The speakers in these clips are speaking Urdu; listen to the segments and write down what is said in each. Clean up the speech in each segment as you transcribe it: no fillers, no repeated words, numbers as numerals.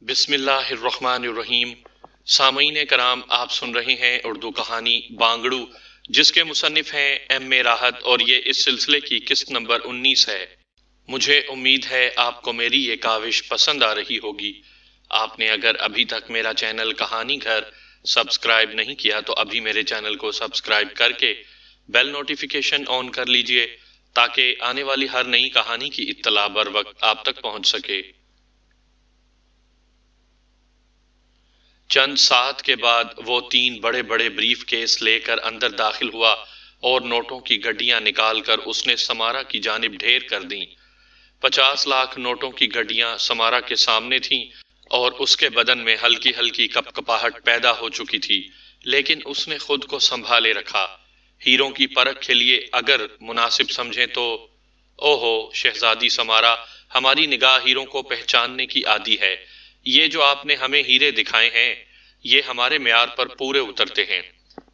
بسم اللہ الرحمن الرحیم۔ سامعین کرام، آپ سن رہے ہیں اردو کہانی بانگڑو، جس کے مصنف ہیں ایم اے راحت، اور یہ اس سلسلے کی قسط نمبر 19 ہے۔ مجھے امید ہے آپ کو میری یہ کاوش پسند آ رہی ہوگی۔ آپ نے اگر ابھی تک میرا چینل کہانی گھر سبسکرائب نہیں کیا تو ابھی میرے چینل کو سبسکرائب کر کے بیل نوٹیفیکیشن آن کر لیجئے تاکہ آنے والی ہر نئی کہانی کی اطلاع بر وقت آپ تک پہنچ سکے۔ چند ساعت کے بعد وہ 3 بڑے بڑے بریف کیس لے کر اندر داخل ہوا اور نوٹوں کی گڈیاں نکال کر اس نے سمارا کی جانب ڈھیر کر دیں۔ 50 لاکھ نوٹوں کی گڈیاں سمارا کے سامنے تھیں اور اس کے بدن میں ہلکی ہلکی کپکپاہٹ پیدا ہو چکی تھی، لیکن اس نے خود کو سنبھالے رکھا۔ ہیروں کی پرکھ کے لیے اگر مناسب سمجھیں تو اوہو شہزادی سمارا، ہماری نگاہ ہیروں کو پہچاننے کی عادی ہے۔ یہ جو آپ نے ہمیں ہیرے دکھائے ہیں یہ ہمارے معیار پر پورے اترتے ہیں،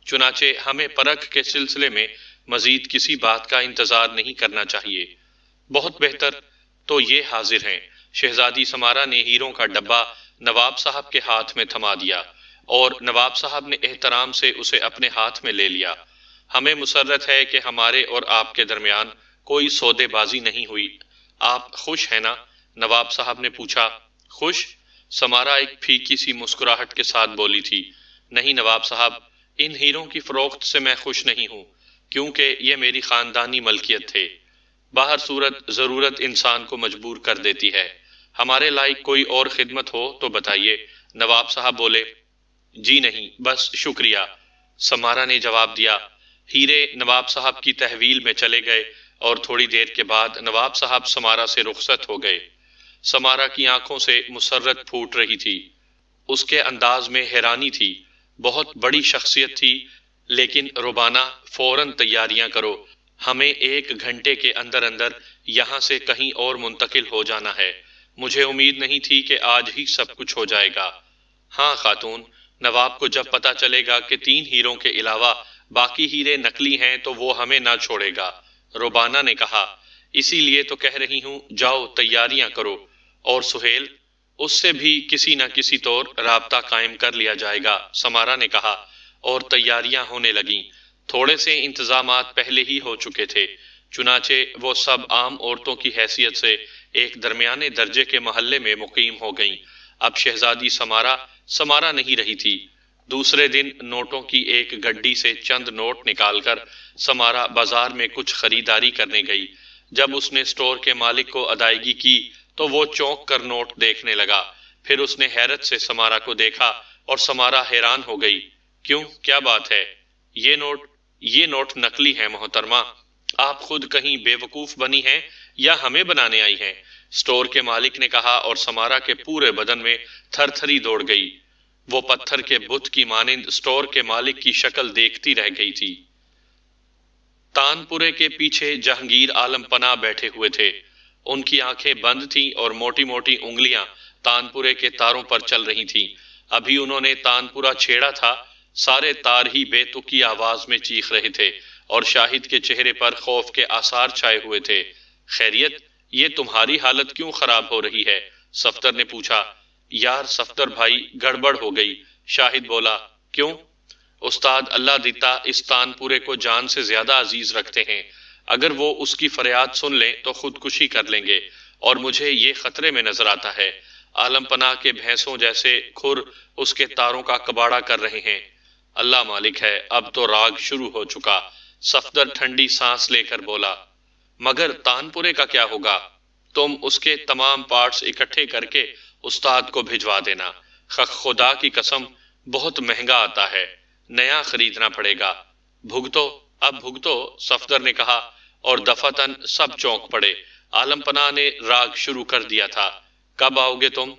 چنانچہ ہمیں پرکھ کے سلسلے میں مزید کسی بات کا انتظار نہیں کرنا چاہیے۔ بہت بہتر، تو یہ حاضر ہیں۔ شہزادی سمارا نے ہیروں کا ڈبہ نواب صاحب کے ہاتھ میں تھما دیا اور نواب صاحب نے احترام سے اسے اپنے ہاتھ میں لے لیا۔ ہمیں مسرت ہے کہ ہمارے اور آپ کے درمیان کوئی سودے بازی نہیں ہوئی۔ آپ خوش ہیں نا؟ نواب صاحب نے پوچھا۔ خوش؟ سمارا ایک پھیکی سی مسکراہٹ کے ساتھ بولی تھی۔ نہیں نواب صاحب، ان ہیروں کی فروخت سے میں خوش نہیں ہوں، کیونکہ یہ میری خاندانی ملکیت تھے۔ باہر صورت ضرورت انسان کو مجبور کر دیتی ہے۔ ہمارے لائق کوئی اور خدمت ہو تو بتائیے۔ نواب صاحب بولے۔ جی نہیں، بس شکریہ، سمارا نے جواب دیا۔ ہیرے نواب صاحب کی تحویل میں چلے گئے اور تھوڑی دیر کے بعد نواب صاحب سمارا سے رخصت ہو گئے۔ سمارا کی آنکھوں سے مسرت پھوٹ رہی تھی۔ اس کے انداز میں حیرانی تھی۔ بہت بڑی شخصیت تھی، لیکن روبانا فوراً تیاریاں کرو، ہمیں 1 گھنٹے کے اندر اندر یہاں سے کہیں اور منتقل ہو جانا ہے۔ مجھے امید نہیں تھی کہ آج ہی سب کچھ ہو جائے گا۔ ہاں خاتون، نواب کو جب پتہ چلے گا کہ 3 ہیروں کے علاوہ باقی ہیرے نقلی ہیں تو وہ ہمیں نہ چھوڑے گا، روبانا نے کہا۔ اسی لیے تو کہہ رہی ہوں، جاؤ تیاریاں کرو۔ اور سہیل، اس سے بھی کسی نہ کسی طور رابطہ قائم کر لیا جائے گا، سمارا نے کہا، اور تیاریاں ہونے لگیں۔ تھوڑے سے انتظامات پہلے ہی ہو چکے تھے، چنانچہ وہ سب عام عورتوں کی حیثیت سے ایک درمیانے درجے کے محلے میں مقیم ہو گئیں۔ اب شہزادی سمارا نہیں رہی تھی۔ دوسرے دن نوٹوں کی ایک گڈی سے چند نوٹ نکال کر سمارا بازار میں کچھ خریداری کرنے گئی۔ جب اس نے اسٹور کے مالک کو ادائیگی کی تو وہ چونک کر نوٹ دیکھنے لگا۔ پھر اس نے حیرت سے سمارا کو دیکھا اور سمارا حیران ہو گئی۔ کیوں، کیا بات ہے؟ یہ نوٹ نقلی ہیں محترمہ۔ آپ خود کہیں بے وقوف بنی ہیں یا ہمیں بنانے آئی ہیں؟ اسٹور کے مالک نے کہا، اور سمارا کے پورے بدن میں تھر تھری دوڑ گئی۔ وہ پتھر کے بت کی مانند اسٹور کے مالک کی شکل دیکھتی رہ گئی تھی۔ تانپورے کے پیچھے جہانگیر عالم پناہ بیٹھے ہوئے تھے۔ ان کی آنکھیں بند تھیں اور موٹی موٹی انگلیاں تانپورے کے تاروں پر چل رہی تھیں۔ ابھی انہوں نے تانپورہ چھیڑا تھا، سارے تار ہی بے تکی آواز میں چیخ رہے تھے اور شاہد کے چہرے پر خوف کے آثار چھائے ہوئے تھے۔ خیریت، یہ تمہاری حالت کیوں خراب ہو رہی ہے؟ صفدر نے پوچھا۔ یار صفدر بھائی، گڑبڑ ہو گئی، شاہد بولا۔ کیوں؟ استاد اللہ دیتا اس تانپورے کو جان سے زیادہ عزیز رکھتے ہیں۔ اگر وہ اس کی فریاد سن لیں تو خودکشی کر لیں گے، اور مجھے یہ خطرے میں نظر آتا ہے۔ عالم پناہ کے بھینسوں جیسے کھر اس کے تاروں کا کباڑا کر رہے ہیں۔ اللہ مالک ہے، اب تو راگ شروع ہو چکا، صفدر ٹھنڈی سانس لے کر بولا۔ مگر تانپورے کا کیا ہوگا؟ تم اس کے تمام پارٹس اکٹھے کر کے استاد کو بھجوا دینا۔ خدا کی قسم، بہت مہنگا آتا ہے، نیا خریدنا پڑے گا۔ بھگتو، اب بھگتو، صفدر نے کہا، اور دفعتاً سب چونک پڑے۔ عالم پناہ نے راگ شروع کر دیا تھا۔ کب آؤ گے تم؟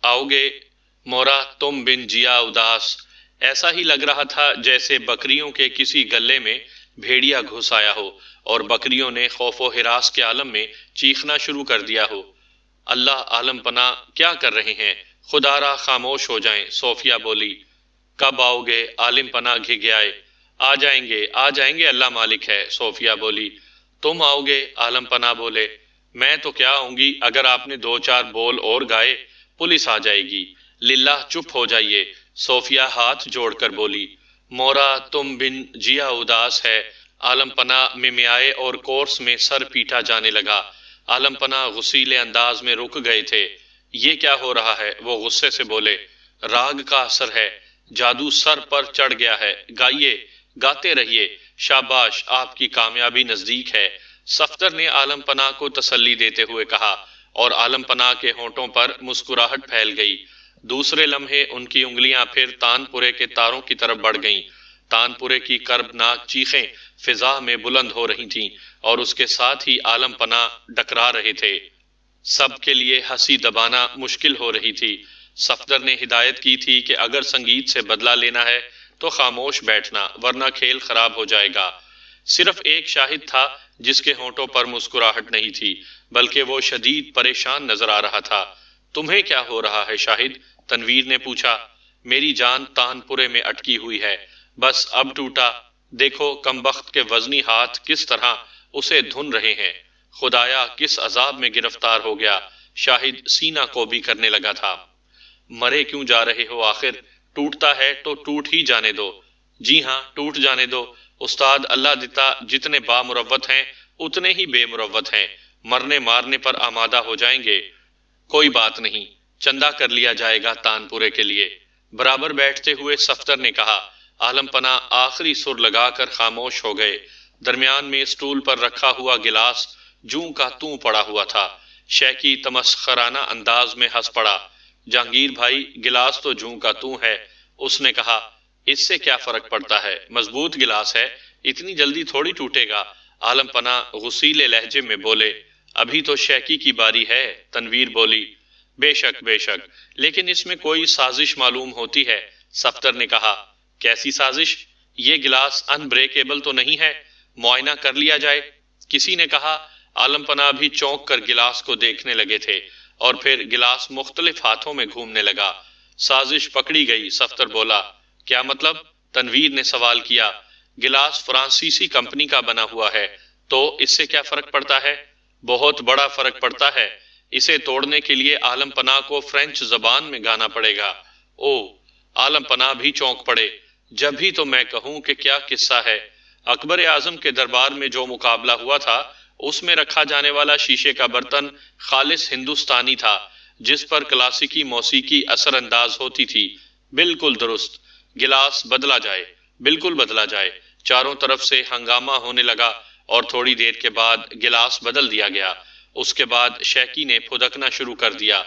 آؤ گے مورا تم بن جیا اداس۔ ایسا ہی لگ رہا تھا جیسے بکریوں کے کسی گلے میں بھیڑیا گھس آیا ہو اور بکریوں نے خوف و ہراس کے عالم میں چیخنا شروع کر دیا ہو۔ اللہ، عالم پناہ کیا کر رہے ہیں؟ خدا را خاموش ہو جائیں، صوفیہ بولی۔ کب آؤ گے؟ عالم پناہ گھگیائے۔ آ جائیں گے، اللہ مالک ہے، صوفیہ بولی۔ تم آؤ گے؟ عالم پناہ بولے۔ میں تو کیا آؤں گی، اگر آپ نے 2-4 بول اور گائے، پولیس آ جائے گی۔ للہ چپ ہو جائیے، صوفیہ ہاتھ جوڑ کر بولی۔ مورا تم بن جیا اداس ہے۔ عالم پناہ ممیائے اور کورس میں سر پیٹا جانے لگا۔ عالم پناہ غسیل انداز میں رک گئے تھے۔ یہ کیا ہو رہا ہے؟ وہ غصے سے بولے۔ راگ کا اثر ہے، جادو سر پر چڑھ گیا ہے، گائیے، گاتے رہیے، شاباش، آپ کی کامیابی نزدیک ہے، صفدر نے عالم پناہ کو تسلی دیتے ہوئے کہا، اور عالم پناہ کے ہونٹوں پر مسکراہٹ پھیل گئی۔ دوسرے لمحے ان کی انگلیاں پھر تان پورے کے تاروں کی طرف بڑھ گئیں۔ تان پورے کی کربناک چیخیں فضا میں بلند ہو رہی تھیں، اور اس کے ساتھ ہی عالم پناہ ڈکرا رہے تھے۔ سب کے لیے ہنسی دبانا مشکل ہو رہی تھی۔ صفدر نے ہدایت کی تھی کہ اگر سنگیت سے بدلہ لینا ہے تو خاموش بیٹھنا، ورنہ کھیل خراب ہو جائے گا۔ صرف ایک شاہد تھا جس کے ہونٹوں پر مسکراہٹ نہیں تھی، بلکہ وہ شدید پریشان نظر آ رہا تھا۔ تمہیں کیا ہو رہا ہے شاہد؟ تنویر نے پوچھا۔ میری جان تان پورے میں اٹکی ہوئی ہے، بس اب ٹوٹا، دیکھو کمبخت کے وزنی ہاتھ کس طرح اسے دھن رہے ہیں، خدایا کس عذاب میں گرفتار ہو گیا۔ شاہد سینہ کو بھی کرنے لگا تھا۔ مرے کیوں جا رہے ہو آخر؟ ٹوٹتا ہے تو ٹوٹ ہی جانے دو۔ جی ہاں، ٹوٹ جانے دو استاد، اللہ دیتا جتنے بامروت ہیں اتنے ہی بے مروت ہیں، مرنے مارنے پر آمادہ ہو جائیں گے۔ کوئی بات نہیں، چندہ کر لیا جائے گا تان پورے کے لیے۔ برابر بیٹھتے ہوئے صفدر نے کہا۔ عالم پناہ آخری سر لگا کر خاموش ہو گئے۔ درمیان میں اسٹول پر رکھا ہوا گلاس جوں کا توں پڑا ہوا تھا۔ شیکی تمسخرانہ انداز میں ہنس پڑا۔ جہانگیر بھائی، گلاس تو جوں کا توں ہے، اس نے کہا۔ اس سے کیا فرق پڑتا ہے، مضبوط گلاس ہے، اتنی جلدی تھوڑی ٹوٹے گا۔ عالم پناہ غصیلے لہجے میں بولے۔ ابھی تو شیکی کی باری ہے، تنویر بولی۔ بے شک بے شک، لیکن اس میں کوئی سازش معلوم ہوتی ہے، صفدر نے کہا۔ کیسی سازش؟ یہ گلاس ان بریکیبل تو نہیں ہے، معائنہ کر لیا جائے، کسی نے کہا۔ عالم پناہ بھی چونک کر گلاس کو دیکھنے لگے تھے، اور پھر گلاس مختلف ہاتھوں میں گھومنے لگا۔ سازش پکڑی گئی، صفدر بولا۔ کیا مطلب؟ تنویر نے سوال کیا۔ گلاس فرانسیسی کمپنی کا بنا ہوا ہے، تو اس سے کیا فرق پڑتا ہے؟ بہت بڑا فرق پڑتا ہے، اسے توڑنے کے لیے عالم پناہ کو فرینچ زبان میں گانا پڑے گا۔ او! عالم پناہ بھی چونک پڑے۔ جب ہی تو میں کہوں کہ کیا قصہ ہے۔ اکبر اعظم کے دربار میں جو مقابلہ ہوا تھا، اس میں رکھا جانے والا شیشے کا برتن خالص ہندوستانی تھا، جس پر کلاسیکی موسیقی اثر انداز ہوتی تھی۔ بالکل درست۔ گلاس بدلا جائے، بالکل بدلا جائے۔ چاروں طرف سے ہنگامہ ہونے لگا، اور تھوڑی دیر کے بعد گلاس بدل دیا گیا۔ اس کے بعد شیکی نے پھدکنا شروع کر دیا۔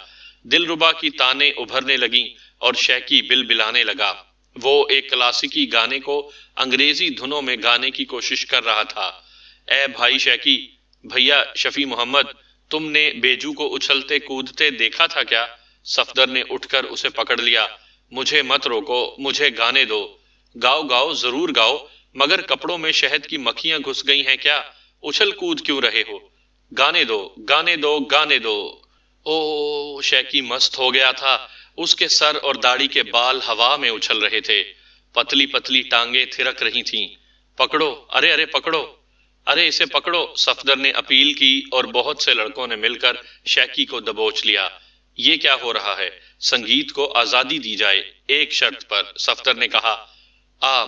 دلربا کی تانیں ابھرنے لگیں، اور شیکی بلبلانے لگا۔ وہ ایک کلاسیکی گانے کو انگریزی دھنوں میں گانے کی کوشش کر رہا تھا۔ اے بھائی شیکی، بھیا شفیع محمد، تم نے بیجو کو اچھلتے کودتے دیکھا تھا کیا؟ صفدر نے اٹھ کر اسے پکڑ لیا۔ مجھے مت روکو، مجھے گانے دو۔ گاؤ گاؤ، ضرور گاؤ، مگر کپڑوں میں شہد کی مکھیاں گھس گئی ہیں کیا؟ اچھل کود کیوں رہے ہو؟ گانے دو، گانے دو، گانے دو۔ او! شیکی مست ہو گیا تھا، اس کے سر اور داڑھی کے بال ہوا میں اچھل رہے تھے، پتلی پتلی ٹانگیں تھرک رہی تھیں۔ پکڑو، ارے ارے پکڑو، ارے اسے پکڑو، صفدر نے اپیل کی، اور بہت سے لڑکوں نے مل کر شیکی کو دبوچ لیا۔ یہ کیا ہو رہا ہے؟ سنگیت کو آزادی دی جائے، ایک شرط پر، صفدر نے کہا۔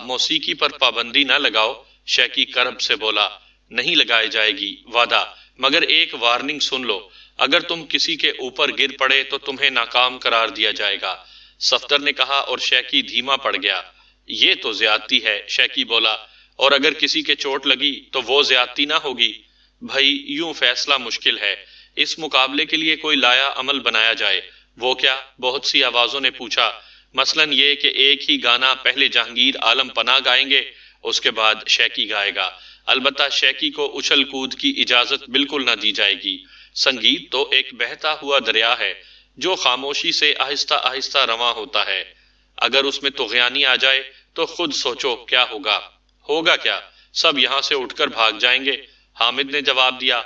موسیقی پر پابندی نہ لگاؤ، شیکی کرب سے بولا۔ نہیں لگائی جائے گی، وعدہ، مگر ایک وارننگ سن لو، اگر تم کسی کے اوپر گر پڑے تو تمہیں ناکام قرار دیا جائے گا، صفدر نے کہا، اور شیکی دھیما پڑ گیا۔ یہ تو زیادتی ہے، شیکی بولا، اور اگر کسی کے چوٹ لگی تو وہ زیادتی نہ ہوگی۔ بھائی، یوں فیصلہ مشکل ہے، اس مقابلے کے لیے کوئی لایا عمل بنایا جائے۔ وہ کیا؟ بہت سی آوازوں نے پوچھا۔ مثلاً یہ کہ ایک ہی گانا پہلے جہانگیر عالم پناہ گائیں گے، اس کے بعد شیکی گائے گا۔ البتہ شیکی کو اچھل کود کی اجازت بالکل نہ دی جائے گی۔ سنگیت تو ایک بہتا ہوا دریا ہے، جو خاموشی سے آہستہ آہستہ رواں ہوتا ہے۔ اگر اس میں طغیانی آ جائے تو خود سوچو کیا ہوگا۔ ہوگا کیا؟ سب یہاں سے اٹھ کر بھاگ جائیں گے، حامد نے جواب دیا۔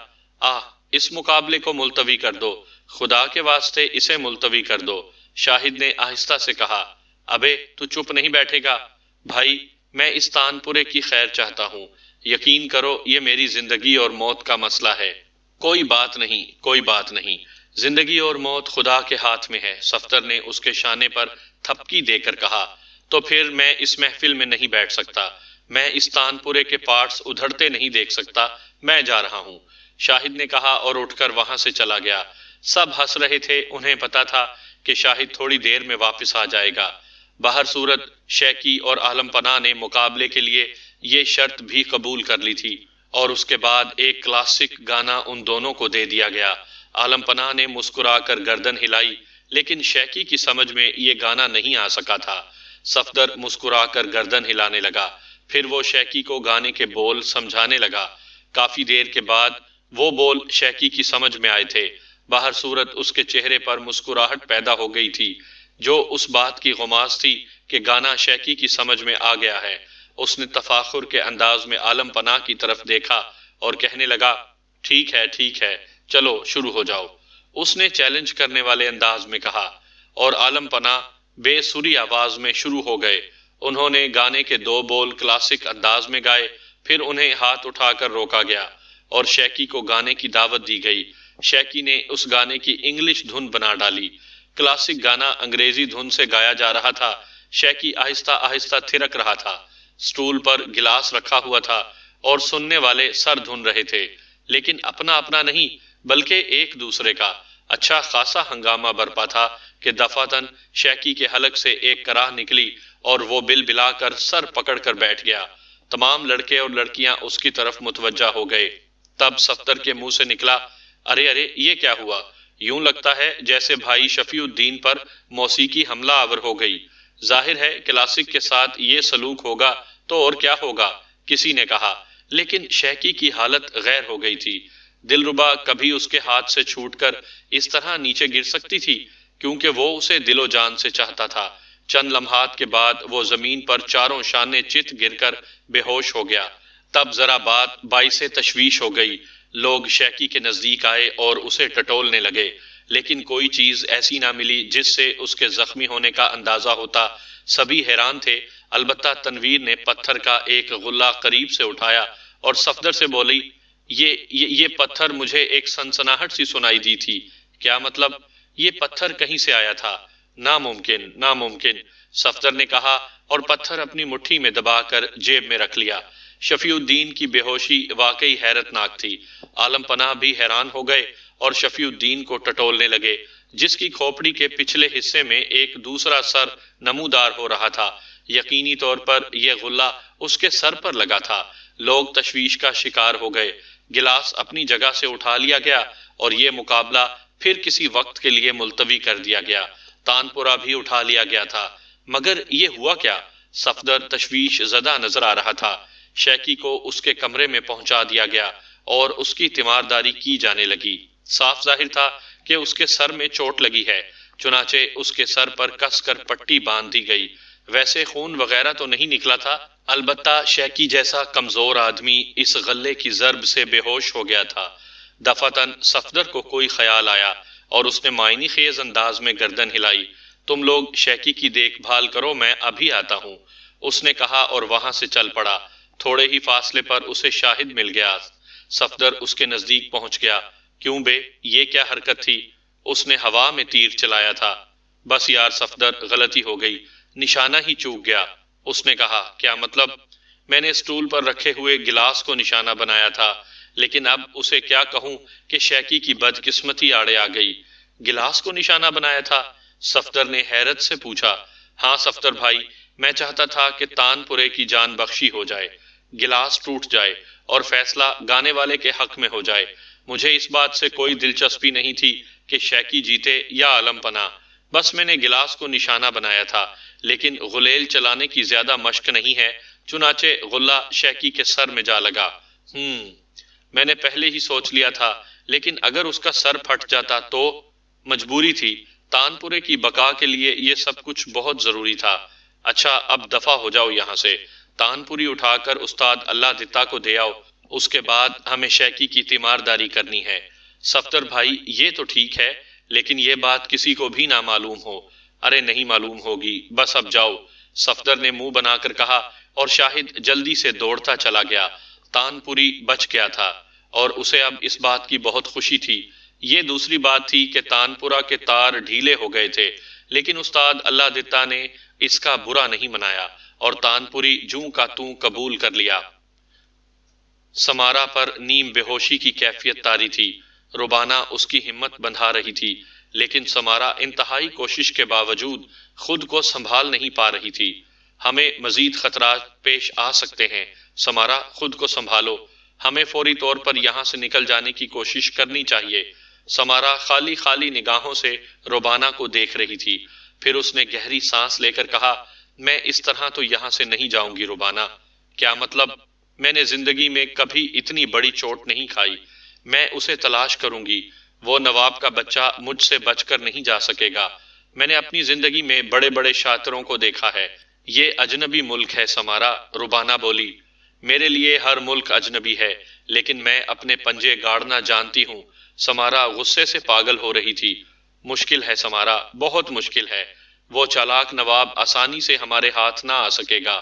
اس مقابلے کو ملتوی کر دو، خدا کے واسطے اسے ملتوی کر دو، شاہد نے آہستہ سے کہا۔ ابے تو چپ نہیں بیٹھے گا؟ بھائی، میں اس تان پورے کی خیر چاہتا ہوں، یقین کرو یہ میری زندگی اور موت کا مسئلہ ہے۔ کوئی بات نہیں، کوئی بات نہیں، زندگی اور موت خدا کے ہاتھ میں ہے۔ صفدر نے اس کے شانے پر تھپکی دے کر کہا، تو پھر میں اس محفل میں نہیں بیٹھ سکتا، میں اس تان پورے کے پارٹس ادھڑتے نہیں دیکھ سکتا، میں جا رہا ہوں۔ شاہد نے کہا اور اٹھ کر وہاں سے چلا گیا۔ سب ہنس رہے تھے، انہیں پتا تھا کہ شاہد تھوڑی دیر میں واپس آ جائے گا۔ بہر صورت شیکی اور عالم پناہ نے مقابلے کے لیے یہ شرط بھی قبول کر لی تھی، اور اس کے بعد ایک کلاسک گانا ان دونوں کو دے دیا گیا۔ عالم پناہ نے مسکرا کر گردن ہلائی، لیکن شیکی کی سمجھ میں یہ گانا نہیں آ سکا تھا۔ صفدر مسکرا کر گردن ہلانے لگا، پھر وہ شیکی کو گانے کے بول سمجھانے لگا۔ کافی دیر کے بعد وہ بول شیکی کی سمجھ میں آئے تھے۔ بہر صورت اس کے چہرے پر مسکراہٹ پیدا ہو گئی تھی، جو اس بات کی غماز تھی کہ گانا شیکی کی سمجھ میں آ گیا ہے۔ اس نے تفاخر کے انداز میں عالم پناہ کی طرف دیکھا اور کہنے لگا، ٹھیک ہے، چلو شروع ہو جاؤ۔ اس نے چیلنج کرنے والے انداز میں کہا، اور عالم پناہ بے سری آواز میں شروع ہو گئے۔ انہوں نے گانے کے 2 بول کلاسک انداز میں گائے، پھر انہیں ہاتھ اٹھا کر روکا گیا اور شیکی کو گانے کی دعوت دی گئی۔ شیکی نے اس گانے کی انگلش دھن بنا ڈالی۔ کلاسک گانا انگریزی دھن سے گایا جا رہا تھا۔ شیکی آہستہ آہستہ تھرک رہا تھا، سٹول پر گلاس رکھا ہوا تھا اور سننے والے سر دھن رہے تھے، لیکن اپنا نہیں بلکہ ایک دوسرے کا۔ اچھا خاصا ہنگامہ برپا تھا کہ دفعتاً شیکی کے حلق سے ایک کراہ نکلی اور وہ بل بلا کر سر پکڑ کر بیٹھ گیا۔ تمام لڑکے اور لڑکیاں اس کی طرف متوجہ ہو گئے۔ تب صفدر کے منہ سے نکلا، ارے یہ کیا ہوا؟ یوں لگتا ہے جیسے بھائی شفیع الدین پر موسیقی حملہ آور ہو گئی۔ ظاہر ہے کلاسک کے ساتھ یہ سلوک ہوگا تو اور کیا ہوگا، کسی نے کہا۔ لیکن شیکی کی حالت غیر ہو گئی تھی۔ دلربا کبھی اس کے ہاتھ سے چھوٹ کر اس طرح نیچے گر سکتی تھی، کیونکہ وہ اسے دل و جان سے چاہتا تھا۔ چند لمحات کے بعد وہ زمین پر چاروں شانے چت گر کر بے ہوش ہو گیا۔ تب ذرا بات باعث تشویش ہو گئی۔ لوگ شیکی کے نزدیک آئے اور اسے ٹٹولنے لگے، لیکن کوئی چیز ایسی نہ ملی جس سے اس کے زخمی ہونے کا اندازہ ہوتا۔ سبھی حیران تھے، البتہ تنویر نے پتھر کا ایک غلہ قریب سے اٹھایا اور صفدر سے بولی، یہ پتھر مجھے ایک سنسناہٹ سی سنائی دی تھی۔ کیا مطلب؟ یہ پتھر کہیں سے آیا تھا؟ ناممکن، صفدر نے کہا اور پتھر اپنی مٹھی میں دبا کر جیب میں رکھ لیا۔ شفیع الدین کی بے ہوشی واقعی حیرت ناک تھی۔ عالم پناہ بھی حیران ہو گئے اور شفیع الدین کو ٹٹولنے لگے، جس کی کھوپڑی کے پچھلے حصے میں ایک دوسرا سر نمودار ہو رہا تھا۔ یقینی طور پر یہ غلہ اس کے سر پر لگا تھا۔ لوگ تشویش کا شکار ہو گئے۔ گلاس اپنی جگہ سے اٹھا لیا گیا اور یہ مقابلہ پھر کسی وقت کے لیے ملتوی کر دیا گیا۔ تان پورا بھی اٹھا لیا گیا تھا، مگر یہ ہوا کیا؟ صفدر تشویش زدہ نظر آ رہا تھا۔ شیکی کو اس کے کمرے میں پہنچا دیا گیا اور اس کی تیمارداری کی جانے لگی۔ صاف ظاہر تھا کہ اس کے سر میں چوٹ لگی ہے، چنانچہ اس کے سر پر کس کر پٹی باندھ دی گئی۔ ویسے خون وغیرہ تو نہیں نکلا تھا، البتہ شیکی جیسا کمزور آدمی اس غلے کی ضرب سے بے ہوش ہو گیا تھا۔ دفعتاً صفدر کو کوئی خیال آیا اور اس نے معنی خیز انداز میں گردن ہلائی۔ تم لوگ شیکی کی دیکھ بھال کرو، میں ابھی آتا ہوں، اس نے کہا اور وہاں سے چل پڑا۔ تھوڑے ہی فاصلے پر اسے شاہد مل گیا۔ صفدر اس کے نزدیک پہنچ گیا۔ کیوں بے، یہ کیا حرکت تھی؟ اس نے ہوا میں تیر چلایا تھا۔ بس یار صفدر، غلطی ہو گئی، نشانہ ہی چوک گیا، اس نے کہا۔ کیا مطلب؟ میں نے سٹول پر رکھے ہوئے گلاس کو نشانہ بنایا تھا، لیکن اب اسے کیا کہوں کہ شیکی کی بدقسمتی آڑے آ گئی۔ گلاس کو نشانہ بنایا تھا؟ صفدر نے حیرت سے پوچھا۔ ہاں صفدر بھائی، میں چاہتا تھا کہ تان پورے کی جان بخشی ہو جائے، گلاس ٹوٹ جائے اور فیصلہ گانے والے کے حق میں ہو جائے۔ مجھے اس بات سے کوئی دلچسپی نہیں تھی کہ شیکی جیتے یا عالم پناہ، بس میں نے گلاس کو نشانہ بنایا تھا، لیکن غلیل چلانے کی زیادہ مشق نہیں ہے، چنانچہ غلہ شیکی کے سر میں جا لگا۔ میں نے پہلے ہی سوچ لیا تھا، لیکن اگر اس کا سر پھٹ جاتا تو؟ مجبوری تھی، تان پورے کی بقا کے لیے یہ سب کچھ بہت ضروری تھا۔ اچھا اب دفع ہو جاؤ یہاں سے، تان پوری اٹھا کر استاد اللہ دتا کو دے آؤ، اس کے بعد ہمیں شیکی کی تیمارداری کرنی ہے۔ صفدر بھائی یہ تو ٹھیک ہے، لیکن یہ بات کسی کو بھی نہ معلوم ہو۔ ارے نہیں معلوم ہوگی، بس اب جاؤ، صفدر نے منہ بنا کر کہا اور شاہد جلدی سے دوڑتا چلا گیا۔ تان پوری بچ گیا تھا اور اسے اب اس بات کی بہت خوشی تھی۔ یہ دوسری بات تھی کہ تانپورہ کے تار ڈھیلے ہو گئے تھے، لیکن استاد اللہ دتا نے اس کا برا نہیں منایا اور تانپوری جوں کا توں قبول کر لیا۔ سمارا پر نیم بے ہوشی کی کیفیت طاری تھی۔ ربانہ اس کی ہمت بندھا رہی تھی، لیکن سمارا انتہائی کوشش کے باوجود خود کو سنبھال نہیں پا رہی تھی۔ ہمیں مزید خطرات پیش آ سکتے ہیں، سمارا خود کو سنبھالو، ہمیں فوری طور پر یہاں سے نکل جانے کی کوشش کرنی چاہیے۔ سمارا خالی خالی نگاہوں سے ربانہ کو دیکھ رہی تھی، پھر اس نے گہری سانس لے کر کہا، میں اس طرح تو یہاں سے نہیں جاؤں گی ربانہ۔ کیا مطلب؟ میں نے زندگی میں کبھی اتنی بڑی چوٹ نہیں کھائی۔ میں اسے تلاش کروں گی، وہ نواب کا بچہ مجھ سے بچ کر نہیں جا سکے گا۔ میں نے اپنی زندگی میں بڑے بڑے شاطروں کو دیکھا ہے، یہ اجنبی ملک ہے سمارا، ربانہ بولی۔ میرے لیے ہر ملک اجنبی ہے، لیکن میں اپنے پنجے گاڑنا جانتی ہوں۔ سمارا غصے سے پاگل ہو رہی تھی۔ مشکل ہے سمارا، بہت مشکل ہے، وہ چالاک نواب آسانی سے ہمارے ہاتھ نہ آ سکے گا۔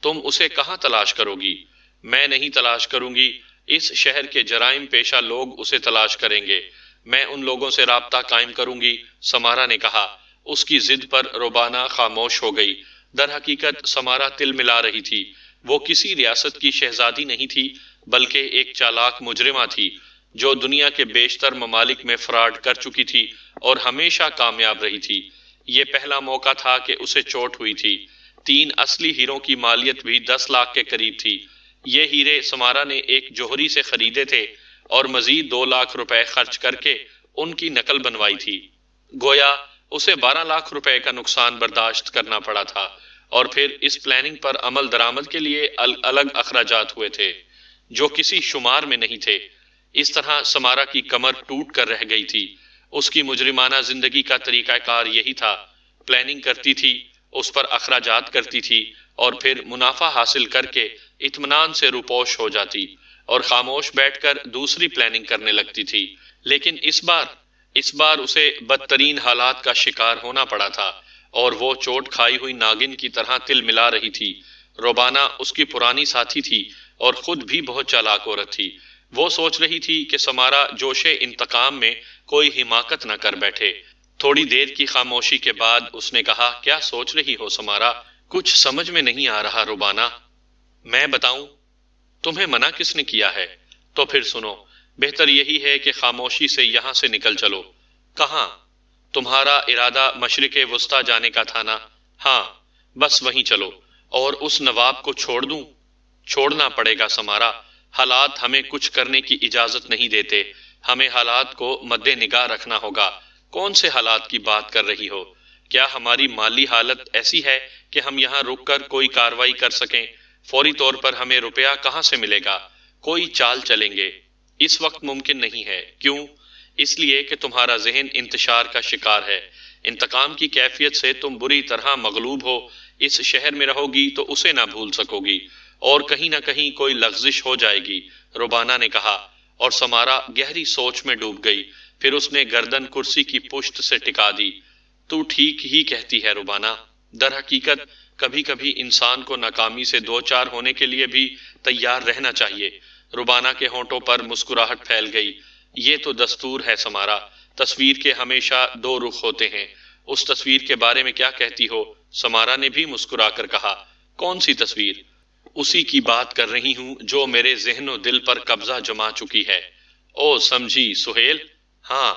تم اسے کہاں تلاش کرو گی؟ میں نہیں تلاش کروں گی، اس شہر کے جرائم پیشہ لوگ اسے تلاش کریں گے۔ میں ان لوگوں سے رابطہ قائم کروں گی، سمارا نے کہا۔ اس کی ضد پر ربانہ خاموش ہو گئی۔ در حقیقت سمارا تل ملا رہی تھی۔ وہ کسی ریاست کی شہزادی نہیں تھی، بلکہ ایک چالاک مجرمہ تھی، جو دنیا کے بیشتر ممالک میں فراڈ کر چکی تھی اور ہمیشہ کامیاب رہی تھی۔ یہ پہلا موقع تھا کہ اسے چوٹ ہوئی تھی۔ 3 اصلی ہیروں کی مالیت بھی 10 لاکھ کے قریب تھی۔ یہ ہیرے سمارا نے ایک جوہری سے خریدے تھے اور مزید 2 لاکھ روپے خرچ کر کے ان کی نقل بنوائی تھی۔ گویا اسے 12 لاکھ روپے کا نقصان برداشت کرنا پڑا تھا، اور پھر اس پلاننگ پر عمل درآمد کے لیے الگ اخراجات ہوئے تھے جو کسی شمار میں نہیں تھے۔ اس طرح سمارا کی کمر ٹوٹ کر رہ گئی تھی۔ اس کی مجرمانہ زندگی کا طریقہ کار یہی تھا، پلاننگ کرتی تھی، اس پر اخراجات کرتی تھی، اور پھر منافع حاصل کر کے اطمینان سے روپوش ہو جاتی اور خاموش بیٹھ کر دوسری پلاننگ کرنے لگتی تھی۔ لیکن اس بار اسے بدترین حالات کا شکار ہونا پڑا تھا، اور وہ چوٹ کھائی ہوئی ناگن کی طرح تل ملا رہی تھی۔ ربانہ اس کی پرانی ساتھی تھی اور خود بھی بہت چالاک عورت تھی۔ وہ سوچ رہی تھی کہ سمارا جوش انتقام میں کوئی حماقت نہ کر بیٹھے۔ تھوڑی دیر کی خاموشی کے بعد اس نے کہا، کیا سوچ رہی ہو سمارا؟ کچھ سمجھ میں نہیں آ رہا ربانہ۔ میں بتاؤں؟ تمہیں منع کس نے کیا ہے؟ تو پھر سنو، بہتر یہی ہے کہ خاموشی سے یہاں سے نکل چلو۔ کہاں؟ تمہارا ارادہ مشرق وسطیٰ جانے کا تھا نا؟ ہاں، بس وہیں چلو۔ اور اس نواب کو چھوڑ دوں؟ چھوڑنا پڑے گا سمارا، حالات ہمیں کچھ کرنے کی اجازت نہیں دیتے، ہمیں حالات کو مد نگاہ رکھنا ہوگا۔ کون سے حالات کی بات کر رہی ہو؟ کیا ہماری مالی حالت ایسی ہے کہ ہم یہاں رک کر کوئی کاروائی کر سکیں؟ فوری طور پر ہمیں روپیہ کہاں سے ملے گا؟ کوئی چال چلیں گے؟ اس وقت ممکن نہیں ہے۔ کیوں؟ اس لیے کہ تمہارا ذہن انتشار کا شکار ہے۔ انتقام کی کیفیت سے تم بری طرح مغلوب ہو۔ اس شہر میں رہو گی تو اسے نہ بھول سکو گی، اور کہیں نہ کہیں کوئی لغزش ہو جائے گی، ربانہ نے کہا، اور سمارا گہری سوچ میں ڈوب گئی۔ پھر اس نے گردن کرسی کی پشت سے ٹکا دی۔ تو ٹھیک ہی کہتی ہے ربانہ، در حقیقت کبھی کبھی انسان کو ناکامی سے دوچار ہونے کے لیے بھی تیار رہنا چاہیے۔ ربانہ کے ہونٹوں پر مسکراہٹ پھیل گئی۔ یہ تو دستور ہے سمارا، تصویر کے ہمیشہ 2 رخ ہوتے ہیں۔ اس تصویر کے بارے میں کیا کہتی ہو؟ سمارا نے بھی مسکرا کر کہا، کون سی تصویر؟ اسی کی بات کر رہی ہوں جو میرے ذہن و دل پر قبضہ جما چکی ہے۔ او سمجھی سہیل، ہاں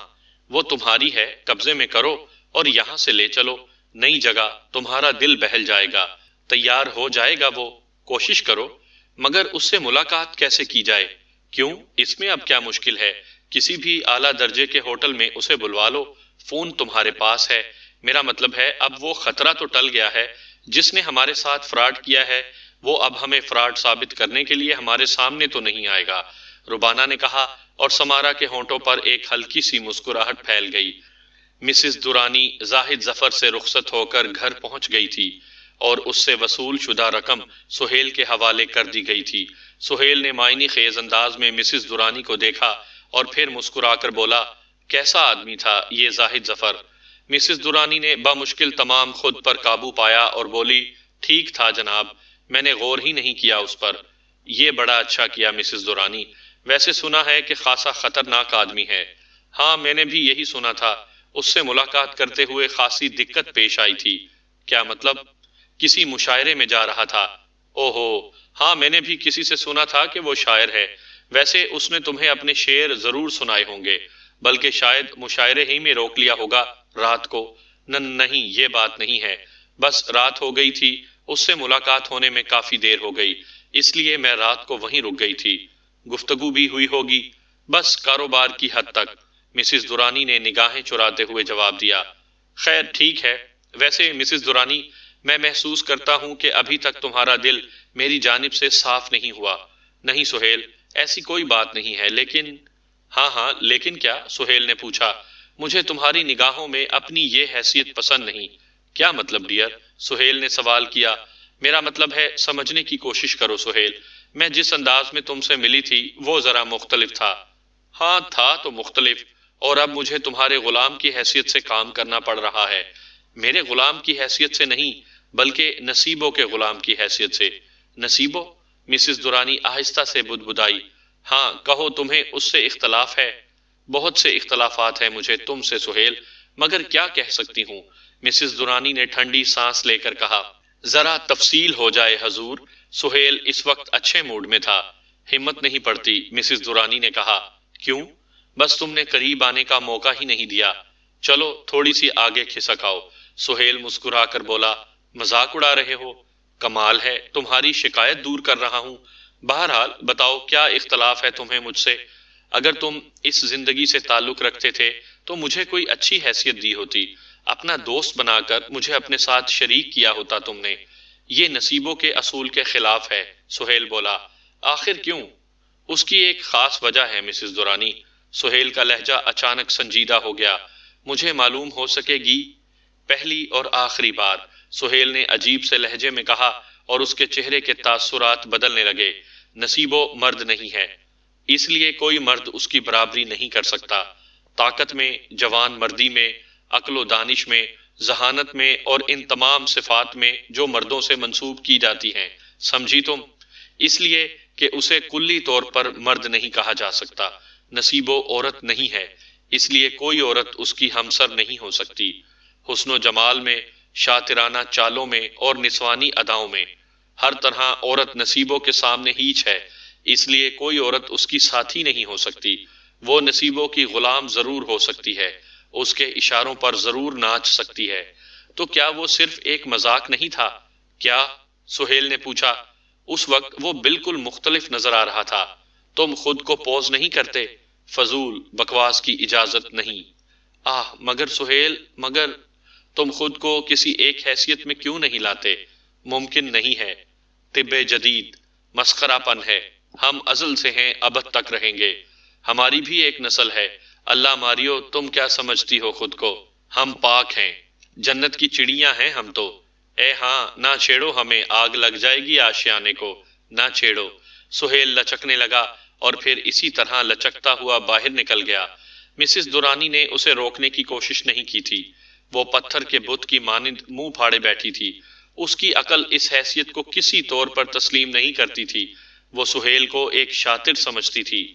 وہ تمہاری ہے، قبضے میں کرو اور یہاں سے لے چلو۔ نئی جگہ، تمہارا دل بہل جائے گا، تیار ہو جائے گا وہ، کوشش کرو۔ مگر اس سے ملاقات کیسے کی جائے؟ کیوں؟ اس میں اب کیا مشکل ہے؟ کسی بھی اعلیٰ درجے کے ہوٹل میں اسے بلوا لو، فون تمہارے پاس ہے۔ میرا مطلب ہے اب وہ خطرہ تو ٹل گیا ہے۔ جس نے ہمارے ساتھ فراڈ کیا ہے وہ اب ہمیں فراڈ ثابت کرنے کے لیے ہمارے سامنے تو نہیں آئے گا، ربانہ نے کہا، اور سمارا کے ہونٹوں پر ایک ہلکی سی مسکراہٹ پھیل گئی۔ مسز درانی زاہد ظفر سے رخصت ہو کر گھر پہنچ گئی تھی، اور اس سے وصول شدہ رقم سہیل کے حوالے کر دی گئی تھی۔ سہیل نے معنی خیز انداز میں مسز درانی کو دیکھا اور پھر مسکرا کر بولا، کیسا آدمی تھا یہ زاہد ظفر؟ مسز درانی نے بامشکل تمام خود پر قابو پایا اور بولی، ٹھیک تھا جناب، میں نے غور ہی نہیں کیا اس پر۔ یہ بڑا اچھا کیا مسز درانی، ویسے سنا ہے کہ خاصا خطرناک آدمی ہے۔ ہاں میں نے بھی یہی سنا تھا، اس سے ملاقات کرتے ہوئے خاصی دقت پیش آئی تھی۔ کیا مطلب؟ کسی مشاعرے میں جا رہا تھا۔ اوہو، ہاں میں نے بھی کسی سے سنا تھا کہ وہ شاعر ہے۔ ویسے اس نے تمہیں اپنے شعر ضرور سنائے ہوں گے، بلکہ شاید مشاعرے ہی میں روک لیا ہوگا رات کو۔ نہیں، یہ بات نہیں ہے، بس رات ہو گئی تھی، اس سے ملاقات ہونے میں کافی دیر ہو گئی، اس لیے میں رات کو وہیں رک گئی تھی۔ گفتگو بھی ہوئی ہوگی؟ بس کاروبار کی حد تک، مسز درانی نے نگاہیں چراتے ہوئے جواب دیا۔ خیر ٹھیک ہے، ویسے مسز درانی، میں محسوس کرتا ہوں کہ ابھی تک تمہارا دل میری جانب سے صاف نہیں ہوا۔ نہیں سہیل، ایسی کوئی بات نہیں ہے، لیکن… ہاں لیکن کیا؟ سہیل نے پوچھا۔ مجھے تمہاری نگاہوں میں اپنی یہ حیثیت پسند نہیں۔ کیا مطلب ڈیئر؟ سہیل نے سوال کیا۔ میرا مطلب ہے، سمجھنے کی کوشش کرو سہیل، میں جس انداز میں تم سے ملی تھی وہ ذرا مختلف تھا۔ ہاں تھا تو مختلف، اور اب مجھے تمہارے غلام کی حیثیت سے کام کرنا پڑ رہا ہے۔ میرے غلام کی حیثیت سے نہیں، بلکہ نصیبوں کے غلام کی حیثیت سے۔ نصیبوں؟ مسز درانی آہستہ سے بدبدائی۔ ہاں کہو، تمہیں اس سے اختلاف ہے؟ بہت سے اختلافات ہیں مجھے تم سے سہیل، مگر کیا کہہ سکتی ہوں؟ مسز درانی نے ٹھنڈی سانس لے کر کہا۔ ذرا تفصیل ہو جائے حضور۔ سہیل اس وقت اچھے موڈ میں تھا۔ ہمت نہیں پڑتی، مسز درانی نے کہا۔ کیوں؟ بس تم نے قریب آنے کا موقع ہی نہیں دیا۔ چلو تھوڑی سی آگے کھسک آؤ۔ سہیل مسکرا کر بولا۔ مذاق اڑا رہے ہو؟ کمال ہے، تمہاری شکایت دور کر رہا ہوں۔ بہرحال بتاؤ، کیا اختلاف ہے تمہیں مجھ سے؟ اگر تم اس زندگی سے تعلق رکھتے تھے تو مجھے کوئی اچھی حیثیت دی ہوتی، اپنا دوست بنا کر مجھے اپنے ساتھ شریک کیا ہوتا تم نے۔ یہ نصیبوں کے اصول کے خلاف ہے، سہیل بولا۔ آخر کیوں؟ اس کی ایک خاص وجہ ہے مسز درانی۔ سہیل کا لہجہ اچانک سنجیدہ ہو گیا۔ مجھے معلوم ہو سکے گی؟ پہلی اور آخری بار، سہیل نے عجیب سے لہجے میں کہا، اور اس کے چہرے کے تاثرات بدلنے لگے۔ نصیبو مرد نہیں ہے، اس لیے کوئی مرد اس کی برابری نہیں کر سکتا۔ طاقت میں، جوان مردی میں، عقل و دانش میں، ذہانت میں اور ان تمام صفات میں جو مردوں سے منسوب کی جاتی ہیں، سمجھی تم؟ اس لیے کہ اسے کلی طور پر مرد نہیں کہا جا سکتا۔ نصیبو عورت نہیں ہے، اس لیے کوئی عورت اس کی ہمسر نہیں ہو سکتی۔ حسن و جمال میں، شاطرانہ چالوں میں اور نسوانی اداؤں میں، ہر طرح عورت نصیبوں کے سامنے ہیچ ہے، اس لیے کوئی عورت اس کی ساتھی نہیں ہو سکتی۔ وہ نصیبوں کی غلام ضرور ہو سکتی ہے، اس کے اشاروں پر ضرور ناچ سکتی ہے۔ تو کیا وہ صرف ایک مذاق نہیں تھا؟ کیا؟ سہیل نے پوچھا۔ اس وقت وہ بالکل مختلف نظر آ رہا تھا۔ تم خود کو پوز نہیں کرتے؟ فضول بکواس کی اجازت نہیں۔ مگر سہیل، مگر تم خود کو کسی ایک حیثیت میں کیوں نہیں لاتے؟ ممکن نہیں ہے۔ طب جدید مسخرہ پن ہے۔ ہم ازل سے ہیں، ابد تک رہیں گے۔ ہماری بھی ایک نسل ہے۔ اللہ ماریو، تم کیا سمجھتی ہو خود کو؟ ہم پاک ہیں، جنت کی چڑیاں ہیں ہم تو۔ اے ہاں، نہ چھیڑو ہمیں، آگ لگ جائے گی آشیانے کو، نہ چھیڑو۔ سہیل لچکنے لگا اور پھر اسی طرح لچکتا ہوا باہر نکل گیا۔ مسز درانی نے اسے روکنے کی کوشش نہیں کی تھی۔ وہ پتھر کے بت کی مانند منہ پھاڑے بیٹھی تھی۔ اس کی عقل اس حیثیت کو کسی طور پر تسلیم نہیں کرتی تھی۔ وہ سہیل کو ایک شاطر سمجھتی تھی،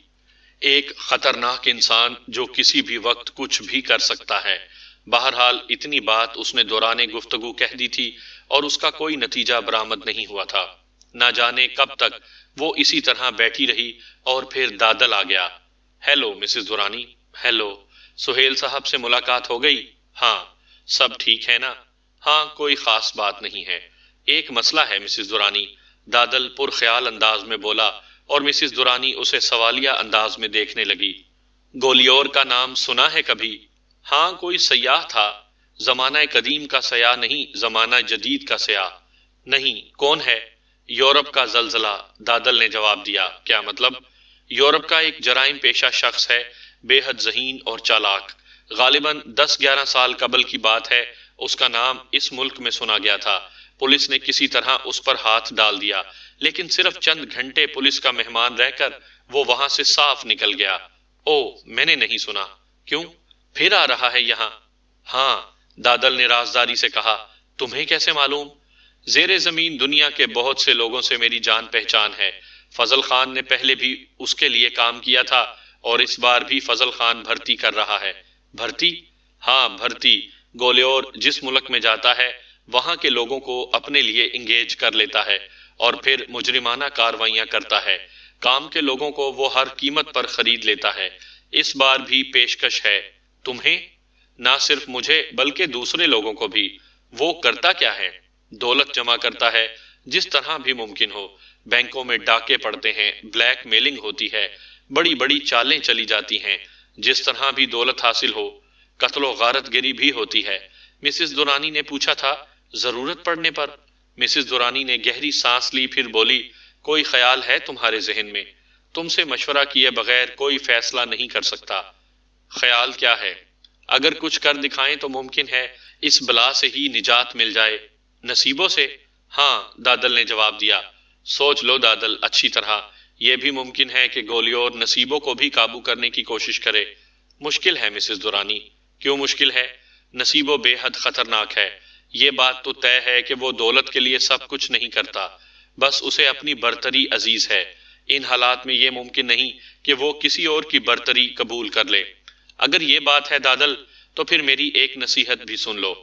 ایک خطرناک انسان جو کسی بھی وقت کچھ بھی کر سکتا ہے۔ بہرحال اتنی بات اس نے دوران گفتگو کہہ دی تھی اور اس کا کوئی نتیجہ برآمد نہیں ہوا تھا۔ نہ جانے کب تک وہ اسی طرح بیٹھی رہی اور پھر دادل آ گیا۔ Hello Mrs Durrani. Hello, Sohail صاحب سے ملاقات ہو گئی؟ ہاں۔ سب ٹھیک ہے نا؟ ہاں، کوئی خاص بات نہیں ہے۔ ایک مسئلہ ہے مسز درانی، دادل پر خیال انداز میں بولا، اور مسز درانی اسے سوالیہ انداز میں دیکھنے لگی۔ گولیور کا نام سنا ہے کبھی؟ ہاں، کوئی سیاح تھا۔ زمانہ قدیم کا سیاح نہیں، زمانہ جدید کا سیاح۔ نہیں، کون ہے؟ یورپ کا زلزلہ، دادل نے جواب دیا۔ کیا مطلب؟ یورپ کا ایک جرائم پیشہ شخص ہے، بے حد ذہین اور چالاک۔ غالباً 10-11 سال قبل کی بات ہے، اس کا نام اس ملک میں سنا گیا تھا۔ پولیس نے کسی طرح اس پر ہاتھ ڈال دیا، لیکن صرف چند گھنٹے پولیس کا مہمان رہ کر وہ وہاں سے صاف نکل گیا۔ میں نے نہیں سنا۔ کیوں؟ پھر آ رہا ہے یہاں؟ ہاں، دادل نے رازداری سے کہا۔ تمہیں کیسے معلوم؟ زیر زمین دنیا کے بہت سے لوگوں سے میری جان پہچان ہے۔ فضل خان نے پہلے بھی اس کے لیے کام کیا تھا اور اس بار بھی فضل خان بھرتی کر رہا ہے۔ بھرتی؟ ہاں بھرتی۔ گولیور جس ملک میں جاتا ہے وہاں کے لوگوں کو اپنے لیے انگیج کر لیتا ہے اور پھر مجرمانہ کارروائیاں کرتا ہے۔ کام کے لوگوں کو وہ ہر قیمت پر خرید لیتا ہے۔ اس بار بھی پیشکش ہے۔ تمہیں؟ نہ صرف مجھے بلکہ دوسرے لوگوں کو بھی۔ وہ کرتا کیا ہے؟ دولت جمع کرتا ہے جس طرح بھی ممکن ہو۔ بینکوں میں ڈاکے پڑتے ہیں، بلیک میلنگ ہوتی ہے، بڑی بڑی چالیں چلی جاتی ہیں، جس طرح بھی دولت حاصل ہو۔ قتل و غارت گری بھی ہوتی ہے۔ مسز دورانی نے پوچھا تھا، ضرورت پڑنے پر؟ مسز دورانی نے گہری سانس لی، پھر بولی، کوئی خیال ہے تمہارے ذہن میں؟ تم سے مشورہ کیے بغیر کوئی فیصلہ نہیں کر سکتا۔ خیال کیا ہے؟ اگر کچھ کر دکھائیں تو ممکن ہے اس بلا سے ہی نجات مل جائے۔ نصیبوں سے؟ ہاں، دادل نے جواب دیا۔ سوچ لو دادل اچھی طرح۔ یہ بھی ممکن ہے کہ گولیور نصیبوں کو بھی قابو کرنے کی کوشش کرے۔ مشکل ہے مسز دورانی۔ کیوں مشکل ہے؟ نصیبوں بے حد خطرناک ہے۔ یہ بات تو طے ہے کہ وہ دولت کے لیے سب کچھ نہیں کرتا، بس اسے اپنی برتری عزیز ہے۔ ان حالات میں یہ ممکن نہیں کہ وہ کسی اور کی برتری قبول کر لے۔ اگر یہ بات ہے دادل تو پھر میری ایک نصیحت بھی سن لو۔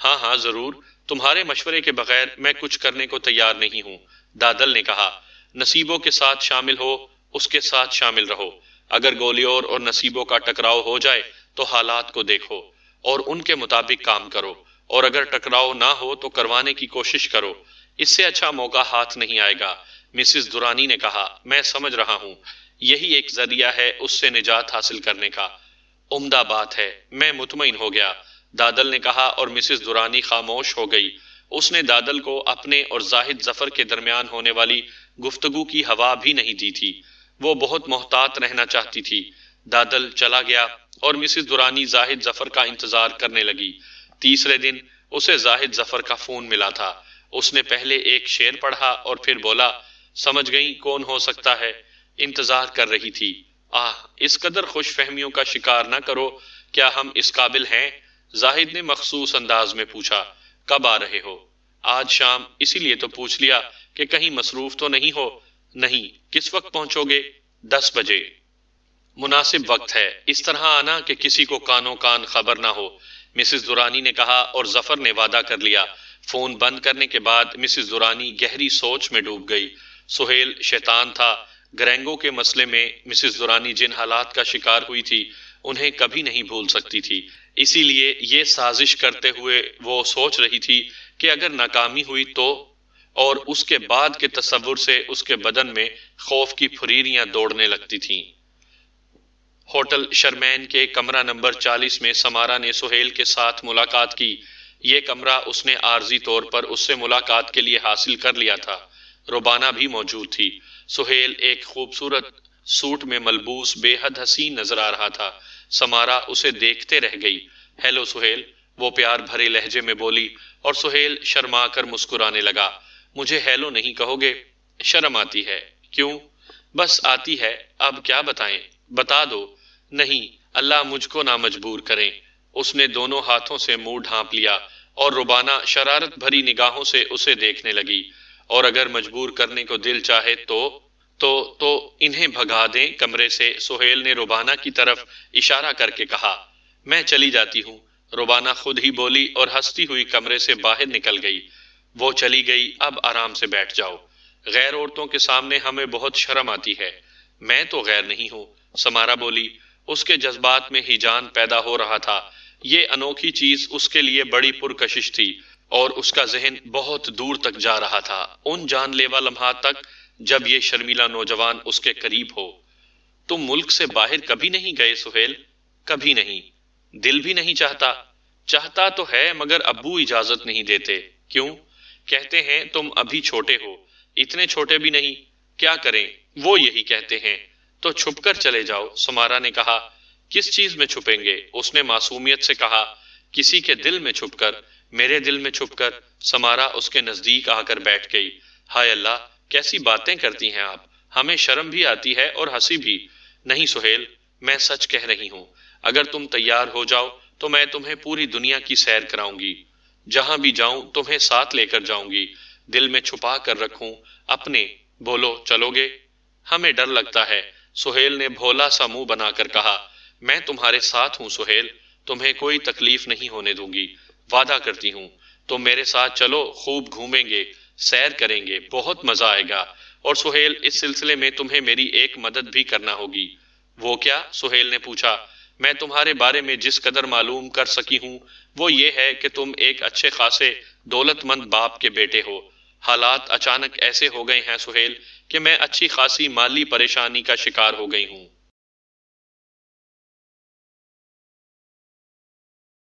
ہاں ہاں ضرور، تمہارے مشورے کے بغیر میں کچھ کرنے کو تیار نہیں ہوں، دادل نے کہا۔ نصیبوں کے ساتھ شامل ہو، اس کے ساتھ شامل رہو۔ اگر گولیور اور نصیبوں کا ٹکراؤ ہو جائے تو حالات کو دیکھو اور ان کے مطابق کام کرو، اور اگر ٹکراؤ نہ ہو تو کروانے کی کوشش کرو۔ اس سے اچھا موقع ہاتھ نہیں آئے گا۔ مسز دورانی نے کہا، میں سمجھ رہا ہوں، یہی ایک ذریعہ ہے اس سے نجات حاصل کرنے کا۔ عمدہ بات ہے، میں مطمئن ہو گیا، دادل نے کہا، اور مسز دورانی خاموش ہو گئی۔ اس نے دادل کو اپنے اور زاہد ظفر کے درمیان ہونے والی گفتگو کی ہوا بھی نہیں دی تھی۔ وہ بہت محتاط رہنا چاہتی تھی۔ دادل چلا گیا اور مسز دورانی زاہد ظفر کا انتظار کرنے لگی۔ تیسرے دن اسے زاہد ظفر کا فون ملا تھا۔ اس نے پہلے ایک شعر پڑھا اور پھر بولا، سمجھ گئی کون ہو سکتا ہے؟ انتظار کر رہی تھی۔ اس قدر خوش فہمیوں کا شکار نہ کرو، کیا ہم اس قابل ہیں؟ زاہد نے مخصوص انداز میں پوچھا، کب آ رہے ہو؟ آج شام، اسی لیے تو پوچھ لیا کہ کہیں مصروف تو نہیں ہو۔ نہیں۔ کس وقت پہنچو گے؟ 10 بجے۔ مناسب وقت ہے، اس طرح آنا کہ کسی کو کانوں کان خبر نہ ہو، مسز دورانی نے کہا، اور ظفر نے وعدہ کر لیا۔ فون بند کرنے کے بعد مسز دورانی گہری سوچ میں ڈوب گئی۔ سہیل شیطان تھا۔ گرینگو کے مسئلے میں مسز دورانی جن حالات کا شکار ہوئی تھی انہیں کبھی نہیں بھول سکتی تھی۔ اسی لیے یہ سازش کرتے ہوئے وہ سوچ رہی تھی کہ اگر ناکامی ہوئی تو، اور اس کے بعد کے تصور سے اس کے بدن میں خوف کی پھریریاں دوڑنے لگتی تھیں۔ ہوٹل شرمین کے کمرہ نمبر 40 میں سمارا نے سہیل کے ساتھ ملاقات کی۔ یہ کمرہ اس نے عارضی طور پر اس سے ملاقات کے لیے حاصل کر لیا تھا۔ روبانہ بھی موجود تھی۔ سہیل ایک خوبصورت سوٹ میں ملبوس بے حد حسین نظر آ رہا تھا۔ سمارا اسے دیکھتے رہ گئی۔ ہیلو سہیل، وہ پیار بھرے لہجے میں بولی، اور سہیل شرما کر مسکرانے لگا۔ مجھے ہیلو نہیں کہو گے؟ شرم آتی ہے۔ کیوں؟ بس آتی ہے، اب کیا بتائیں؟ بتا دو۔ نہیں، اللہ مجھ کو نہ مجبور کریں۔ اس نے دونوں ہاتھوں سے منہ ڈھانپ لیا اور روبانہ شرارت بھری نگاہوں سے اسے دیکھنے لگی۔ اور اگر مجبور کرنے کو دل چاہے تو انہیں بھگا دیں کمرے سے، سہیل نے روبانہ کی طرف اشارہ کر کے کہا۔ میں چلی جاتی ہوں، روبانہ خود ہی بولی اور ہنستی ہوئی کمرے سے باہر نکل گئی۔ وہ چلی گئی، اب آرام سے بیٹھ جاؤ۔ غیر عورتوں کے سامنے ہمیں بہت شرم آتی ہے۔ میں تو غیر نہیں ہوں، سمارا بولی۔ اس کے جذبات میں ہیجان پیدا ہو رہا تھا۔ یہ انوکھی چیز اس کے لیے بڑی پرکشش تھی اور اس کا ذہن بہت دور تک جا رہا تھا، ان جان لیوا لمحات تک جب یہ شرمیلا نوجوان اس کے قریب ہو۔ تم ملک سے باہر کبھی نہیں گئے سہیل؟ کبھی نہیں۔ دل بھی نہیں چاہتا؟ چاہتا تو ہے مگر ابو اجازت نہیں دیتے۔ کیوں؟ کہتے ہیں تم ابھی چھوٹے ہو۔ اتنے چھوٹے بھی نہیں۔ کیا کریں، وہ یہی کہتے ہیں۔ تو چھپ کر چلے جاؤ، سمارا نے کہا۔ کس چیز میں چھپیں گے؟ اس نے معصومیت سے کہا۔ کسی کے دل میں چھپ کر، میرے دل میں چھپ کر۔ سمارا اس کے نزدیک آ کر بیٹھ گئی۔ ہائے اللہ، کیسی باتیں کرتی ہیں آپ، ہمیں شرم بھی آتی ہے اور ہنسی بھی۔ نہیں سہیل، میں سچ کہہ رہی ہوں۔ اگر تم تیار ہو جاؤ تو میں تمہیں پوری دنیا کی سیر کراؤں گی۔ جہاں بھی جاؤں تمہیں ساتھ لے کر جاؤں گی، دل میں چھپا کر رکھوں اپنے۔ بولو چلو گے؟ ہمیں ڈر لگتا ہے، سہیل نے بھولا سا منہ بنا کر کہا، میں تمہارے ساتھ ہوں سہیل، تمہیں کوئی تکلیف نہیں ہونے دوں گی، وعدہ کرتی ہوں۔ تم میرے ساتھ چلو، خوب گھومیں گے، سیر کریں گے، بہت مزہ آئے گا۔ اور سہیل، اس سلسلے میں تمہیں میری ایک مدد بھی کرنا ہوگی۔ وہ کیا؟ سہیل نے پوچھا۔ میں تمہارے بارے میں جس قدر معلوم کر سکی ہوں وہ یہ ہے کہ تم ایک اچھے خاصے دولت مند باپ کے بیٹے ہو۔ حالات اچانک ایسے ہو گئے ہیں سہیل کہ میں اچھی خاصی مالی پریشانی کا شکار ہو گئی ہوں۔